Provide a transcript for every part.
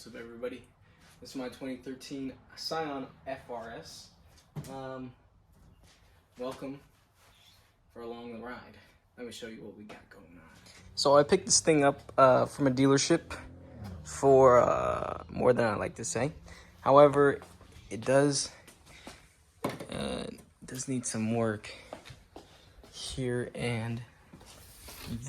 What's up, everybody? This is my 2013 Scion FRS. Welcome for along the ride. Let me show you what we got going on. So I picked this thing up from a dealership for more than I like to say. However, it does need some work here and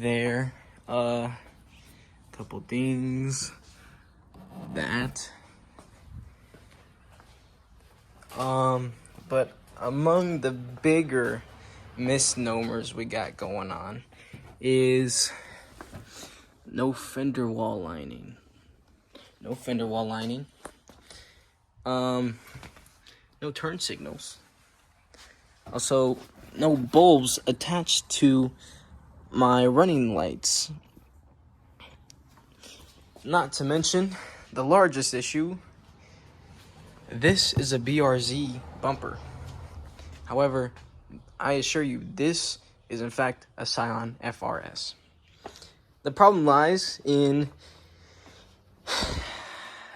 there. Couple things. But among the bigger misnomers we got going on is no fender wall lining. No fender wall lining. No turn signals. Also, no bulbs attached to my running lights. Not to mention, the largest issue, this is a BRZ bumper. However, I assure you, this is in fact a Scion FRS. The problem lies in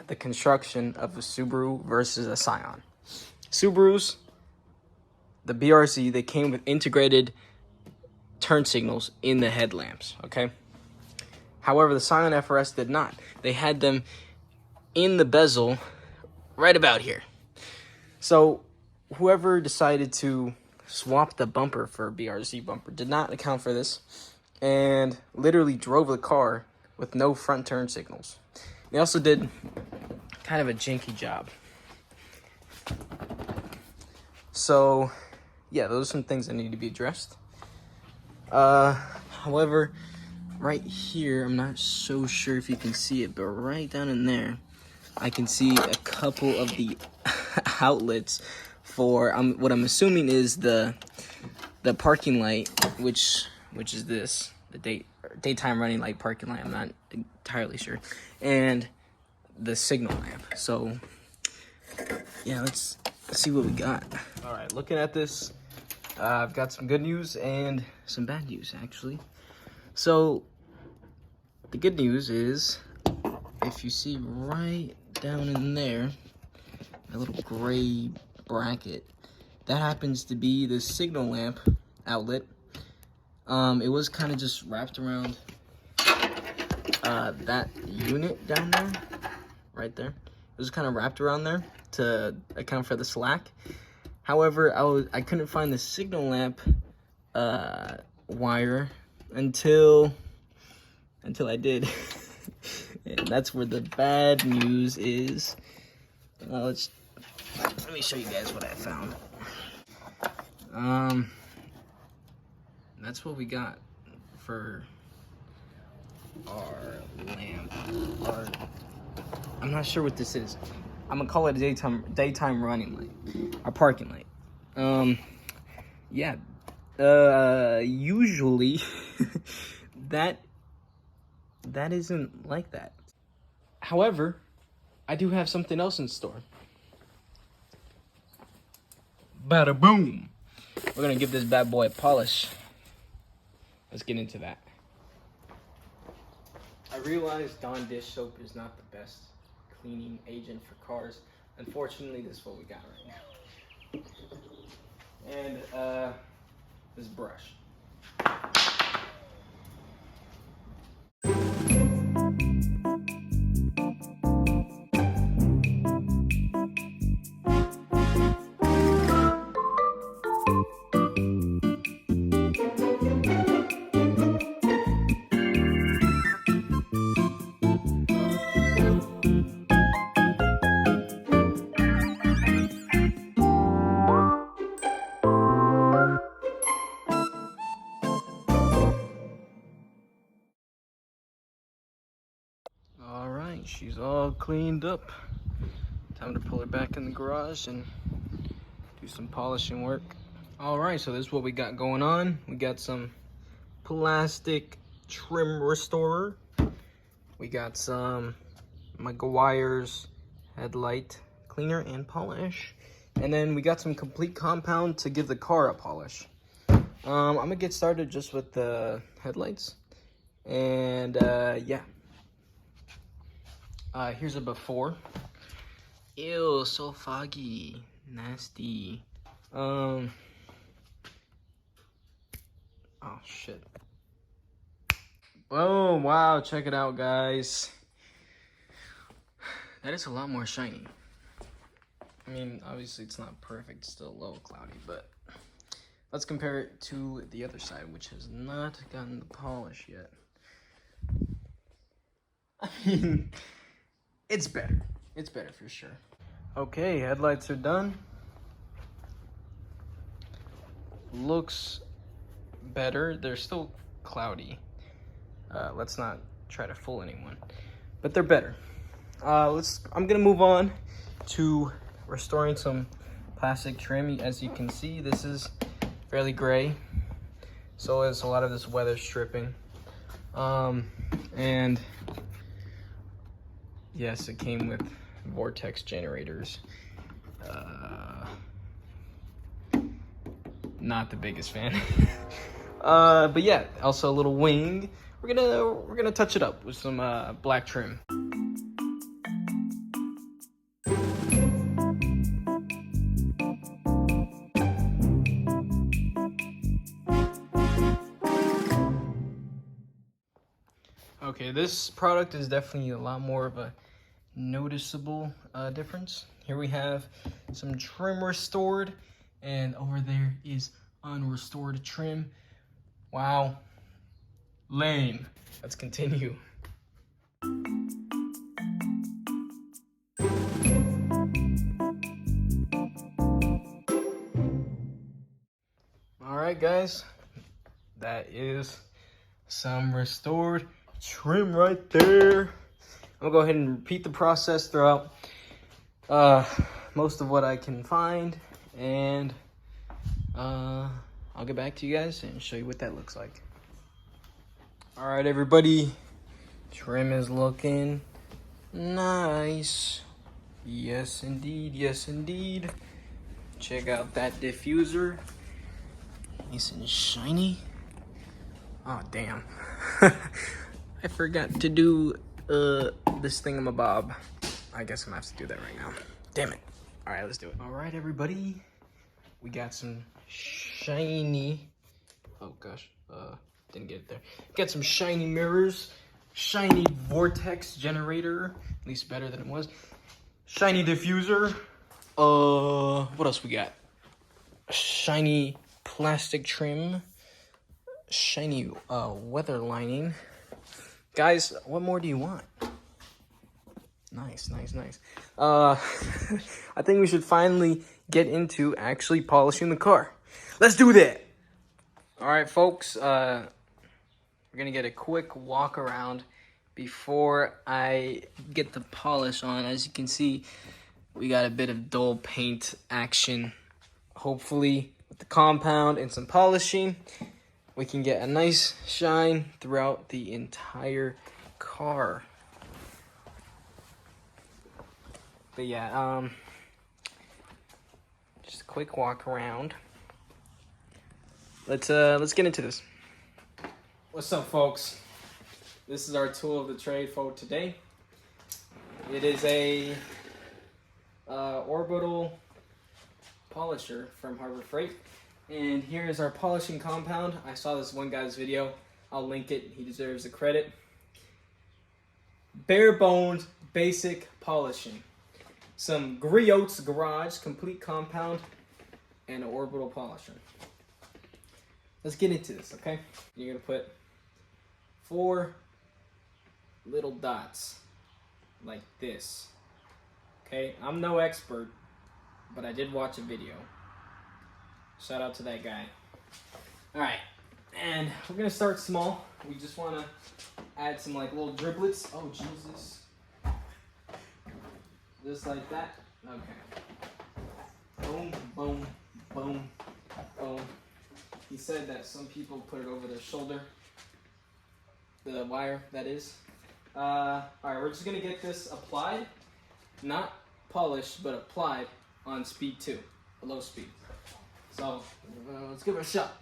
the construction of a Subaru versus a Scion. Subarus, the BRZ, they came with integrated turn signals in the headlamps, okay? However, the Scion FRS did not. They had them in the bezel right about here. So whoever decided to swap the bumper for a BRZ bumper did not account for this and literally drove the car with no front turn signals. They also did kind of a janky job. So yeah, those are some things that need to be addressed. However, right here, I'm not so sure if you can see it, but right down in there, I can see a couple of the outlets for what I'm assuming is the parking light, which is this, the daytime running light parking light. I'm not entirely sure, and the signal lamp. So yeah, let's see what we got. All right, looking at this, I've got some good news and some bad news actually. So the good news is, if you see right down in there, a little gray bracket, that happens to be the signal lamp outlet. It was kind of just wrapped around that unit down there, right there. It was kind of wrapped around there to account for the slack. However, I couldn't find the signal lamp wire until I did. And that's where the bad news is. Let me show you guys what I found. That's what we got for our lamp. I'm not sure what this is. I'm gonna call it a daytime running light, our parking light. Yeah. Usually that isn't like that. However, I do have something else in store. Bada boom! We're gonna give this bad boy a polish. Let's get into that. I realize Dawn dish soap is not the best cleaning agent for cars. Unfortunately, this is what we got right now. And this brush. All right, she's all cleaned up. Time to pull her back in the garage and do some polishing work. All right, so this is what we got going on. We got some plastic trim restorer. We got some McGuire's headlight cleaner and polish. And then we got some complete compound to give the car a polish. I'm gonna get started just with the headlights. And yeah. Here's a before. Ew, so foggy, nasty. Oh shit. Boom, wow, check it out, guys. That is a lot more shiny. I mean, obviously it's not perfect, it's still a little cloudy, but let's compare it to the other side, which has not gotten the polish yet. I mean, it's better. It's better for sure. Okay, headlights are done. Looks better. They're still cloudy. Let's not try to fool anyone, but they're better. I'm gonna move on to restoring some plastic trim. As you can see, this is fairly gray, so is a lot of this weather stripping. And yes, it came with vortex generators. Not the biggest fan. But yeah, also a little wing. We're gonna touch it up with some black trim. Okay, this product is definitely a lot more of a noticeable difference. Here we have some trim restored, and over there is unrestored trim. Wow, lame. Let's continue. All right, guys, that is some restored trim right there. I'm gonna go ahead and repeat the process throughout most of what I can find, and I'll get back to you guys and show you what that looks like. All right, everybody, trim is looking nice. Yes, indeed. Yes, indeed. Check out that diffuser. Nice and shiny. Oh, damn. I forgot to do this thingamabob. I guess I'm gonna have to do that right now. Damn it. All right, let's do it. All right, everybody. We got some shiny, oh gosh, didn't get it there. Got some shiny mirrors, shiny vortex generator, at least better than it was. Shiny diffuser. What else we got? Shiny plastic trim, shiny weather lining. Guys, what more do you want? Nice, nice, nice. I think we should finally get into actually polishing the car. Let's do that. All right, folks, we're gonna get a quick walk around before I get the polish on. As you can see, we got a bit of dull paint action. Hopefully, with the compound and some polishing, we can get a nice shine throughout the entire car. But yeah, just a quick walk around. Let's get into this. What's up, folks? This is our tool of the trade for today. It is a orbital polisher from Harbor Freight. And here is our polishing compound. I saw this one guy's video. I'll link it. He deserves the credit. Bare bones, basic polishing. Some Griot's Garage complete compound and an orbital polisher. Let's get into this, okay? You're gonna put 4 little dots like this. Okay, I'm no expert, but I did watch a video. Shout out to that guy. All right, and we're gonna start small. We just wanna add some like little driblets. Oh, Jesus. Just like that. Okay. Boom, boom, boom, boom. He said that some people put it over their shoulder. The wire, that is. All right, we're just gonna get this applied. Not polished, but applied on speed 2, a low speed. So let's give it a shot.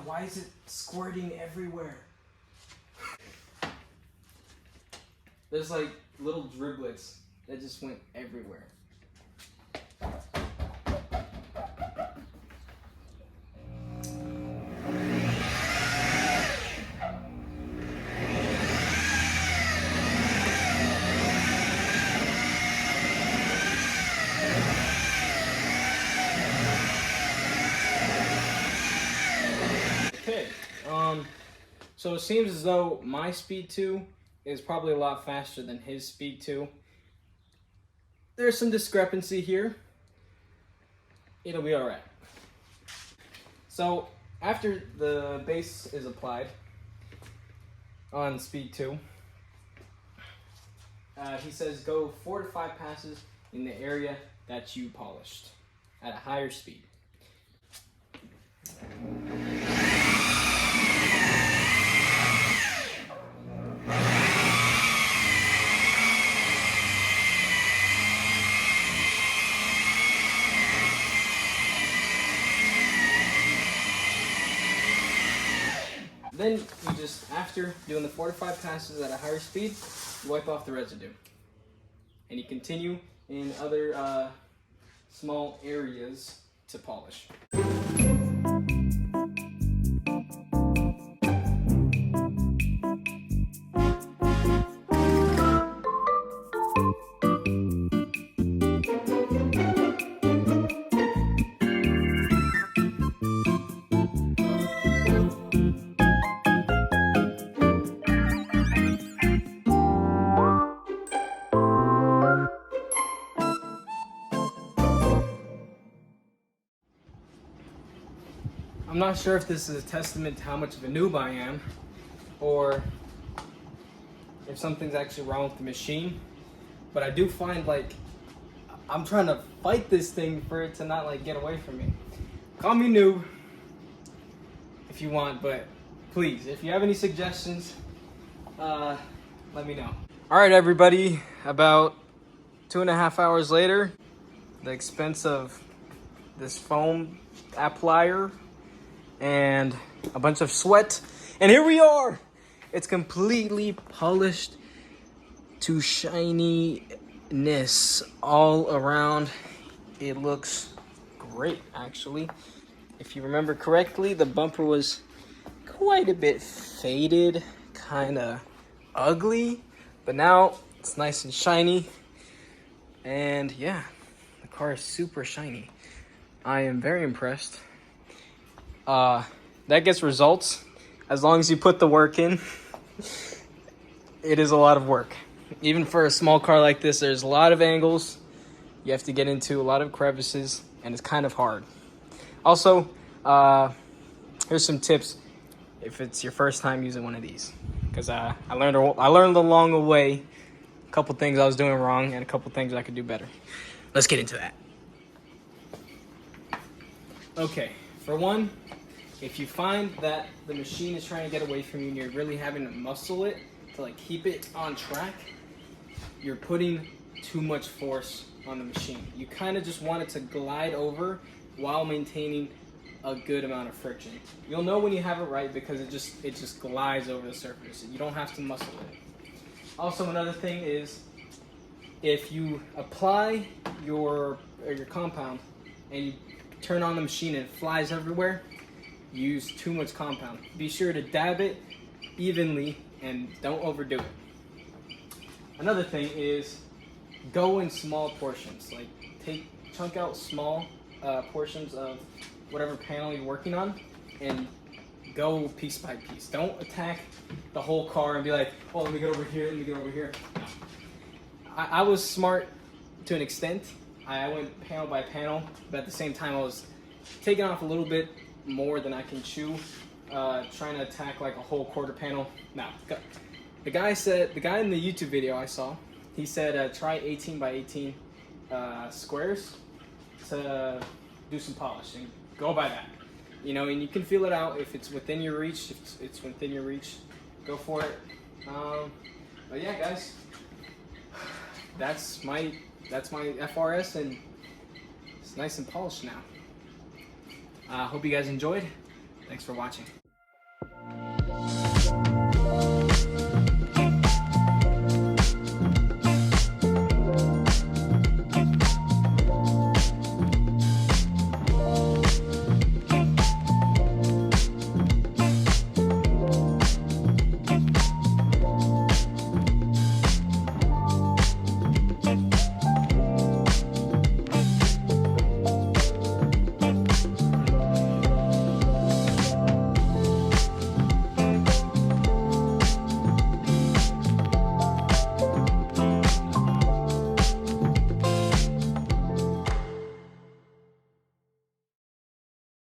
why is it squirting everywhere? There's like little driblets that just went everywhere. Okay, so it seems as though my speed 2 is probably a lot faster than his speed 2. There's some discrepancy here. It'll be all right. So after the base is applied on speed 2, he says go 4 to 5 passes in the area that you polished at a higher speed. Then you just, after doing the 4 to 5 passes at a higher speed, you wipe off the residue. And you continue in other small areas to polish. I'm not sure if this is a testament to how much of a noob I am, or if something's actually wrong with the machine, but I do find like I'm trying to fight this thing for it to not like get away from me. Call me noob if you want, but please, if you have any suggestions, let me know. All right, everybody, about 2.5 hours later, the expense of this foam applier and a bunch of sweat, and here we are. It's completely polished to shininess all around. It looks great, actually. If you remember correctly, the bumper was quite a bit faded, kind of ugly, but now it's nice and shiny. And yeah, the car is super shiny. I am very impressed. That gets results as long as you put the work in. It is a lot of work. Even for a small car like this, there's a lot of angles. You have to get into a lot of crevices, and it's kind of hard. Also, here's some tips if it's your first time using one of these, because I learned along the way a couple things I was doing wrong and a couple things I could do better. Let's get into that. Okay, for one, if you find that the machine is trying to get away from you and you're really having to muscle it to like keep it on track, you're putting too much force on the machine. You kind of just want it to glide over while maintaining a good amount of friction. You'll know when you have it right because it just glides over the surface. You don't have to muscle it. Also, another thing is if you apply your compound and you turn on the machine and it flies everywhere, you use too much compound. Be sure to dab it evenly and don't overdo it. Another thing is go in small portions. Like chunk out small portions of whatever panel you're working on and go piece by piece. Don't attack the whole car and be like, oh, let me get over here, let me get over here. No. I was smart to an extent. I went panel by panel, but at the same time I was taking off a little bit more than I can chew, trying to attack like a whole quarter panel. Now, the guy in the YouTube video I saw, he said try 18 by 18 squares to do some polishing. Go by that, you know, and you can feel it out if it's within your reach. If it's within your reach, go for it. But yeah, guys, that's my FRS, and it's nice and polished now. Hope you guys enjoyed. Thanks for watching.